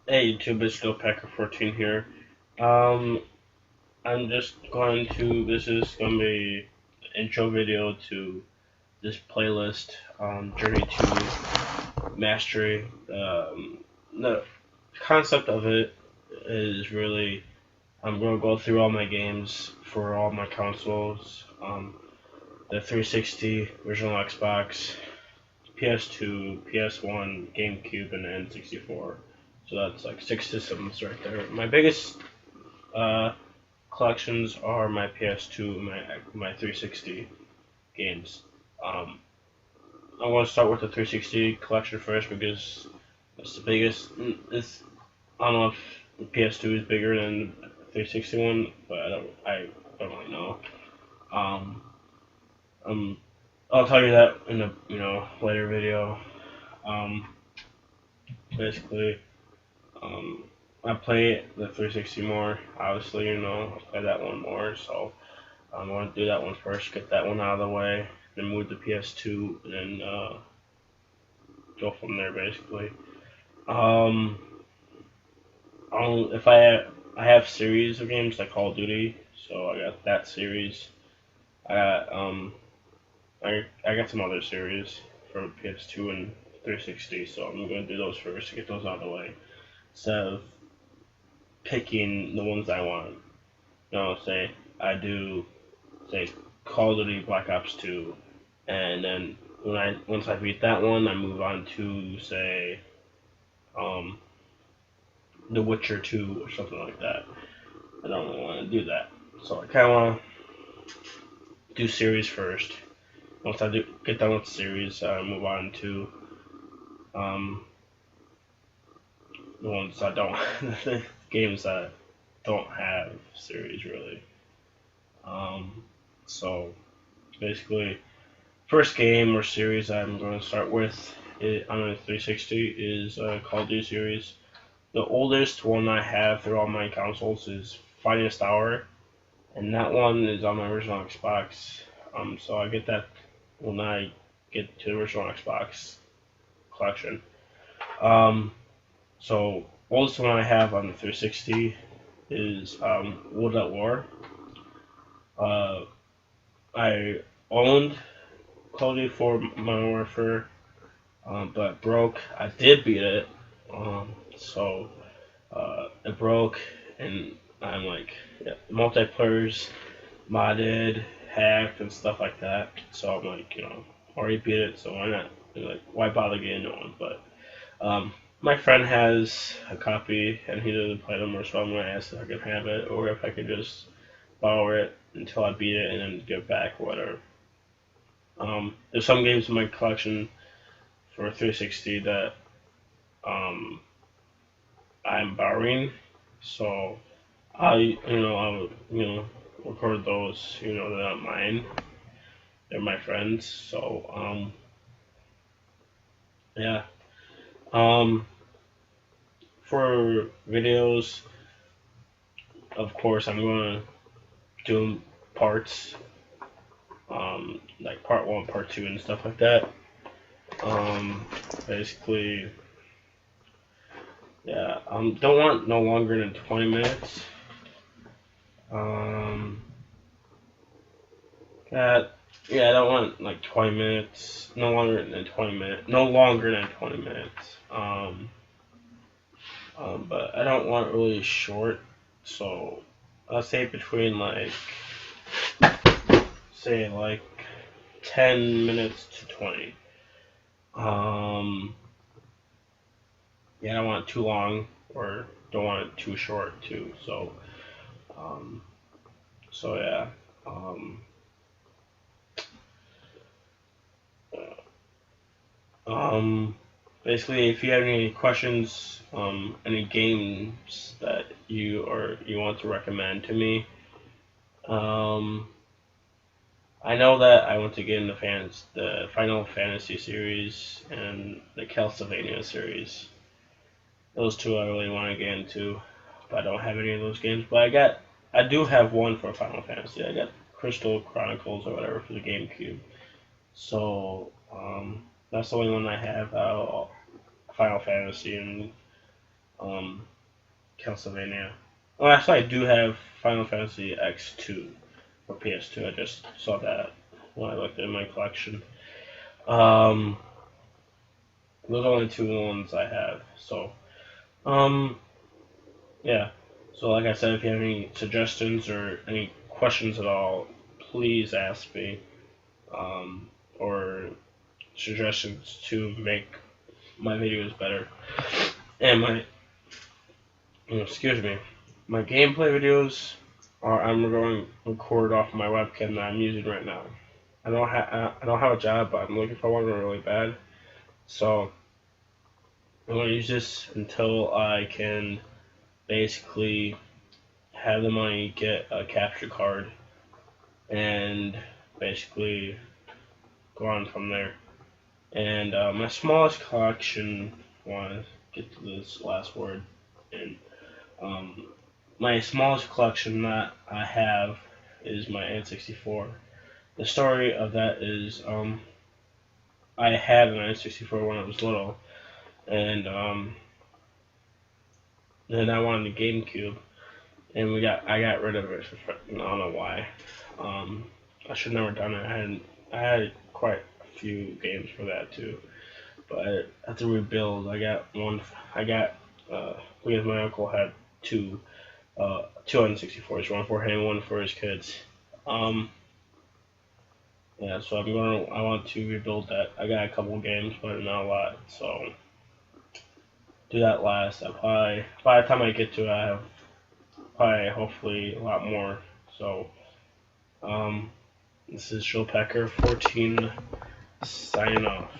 Hey YouTube, it's SkillPacker14 here. Um, I'm just going to, this is going to be an intro video to this playlist, Journey to Mastery. The concept of it is really, I'm going to go through all my games for all my consoles, the 360, original Xbox, PS2, PS1, GameCube, and N64. So that's like 6 systems right there. My biggest uh, collections are my PS2 and my 360 games. Um, I want to start with the 360 collection first because it's the biggest. I don't know if the PS2 is bigger than the 360 one, but I don't really know. Um, um, I'll tell you that in a later video. Um, basically, um, I play the 360 more. Obviously, I play that one more. So I want to do that one first, get that one out of the way, then move to PS2, and then go from there basically. Um, if I have series of games like Call of Duty, so I got that series. I got I got some other series for PS2 and 360, so I'm gonna do those first to get those out of the way instead of picking the ones I want. Say I do say Call of Duty Black Ops 2, and then once I beat that one, I move on to say um, The Witcher 2 or something like that. I don't really want to do that, so I kind of want to do series first. Once I do get done with the series, I move on to um, the ones I don't the games that don't have series really. Um, so basically, first game or series I'm going to start with on the 360 is Call of Duty series. The oldest one I have through all my consoles is Finest Hour, and that one is on my original Xbox. So I get that when I get to the original Xbox collection. Um, so oldest one I have on the 360 is World at War. Uh, I owned Call of Duty 4 Modern Warfare, but broke. I did beat it, so it broke, and I'm like, yeah, multiplayer's modded, hacked, and stuff like that. So I'm like, already beat it, so why not? Like, why bother getting a new one? But my friend has a copy, and he doesn't play them, so I'm gonna ask if I can have it, or if I could just borrow it until I beat it and then give it back or whatever. There's some games in my collection for 360 that um, I'm borrowing, so I'll record those. They're not mine; they're my friends. So yeah. Um, for videos, of course, I'm gonna do parts, like part one, part two, and stuff like that. Um, basically, yeah. Don't want no longer than 20 minutes. Um, that yeah, I don't want like 20 minutes. No longer than 20 minutes. No longer than 20 minutes. But I don't want really short. So I'll say between like 10 minutes to 20. Um, yeah, I don't want it too long or don't want it too short too. Um, so yeah. Um, Um, basically, if you have any questions, any games that you want to recommend to me, um, I know that I want to get into the Final Fantasy series and the Castlevania series. Those two I really want to get into, but I don't have any of those games. But I do have one for Final Fantasy. I got Crystal Chronicles or whatever for the GameCube. So that's the only one I have. Final Fantasy, and Castlevania. Oh, actually, I do have Final Fantasy X2 for PS2. I just saw that when I looked at my collection. Um, those are only two ones I have. So, um, yeah. So, like I said, if you have any suggestions or any questions at all, please ask me. Or suggestions to make my videos better. And excuse me, my gameplay videos are I'm going to record off my webcam that I'm using right now. I don't have a job, but I'm looking for one really bad. So I'm going to use this until I can basically have the money, get a capture card, and basically go on from there. And my smallest collection, I want to get to this last word, and um, my smallest collection that I have is my N64. The story of that is I had an N64 when I was little, and then I wanted a GameCube, and I got rid of it. I don't know why. I should have never done it. I had quite a few games for that too, but I had to rebuild. I got one. I got because my uncle had two N64s, one for him, one for his kids. Um, yeah, so I want to rebuild that. I got a couple games, but not a lot. So do that last. By the time I get to it, I have probably hopefully a lot more. So this is Joe Pecker 14 signing off.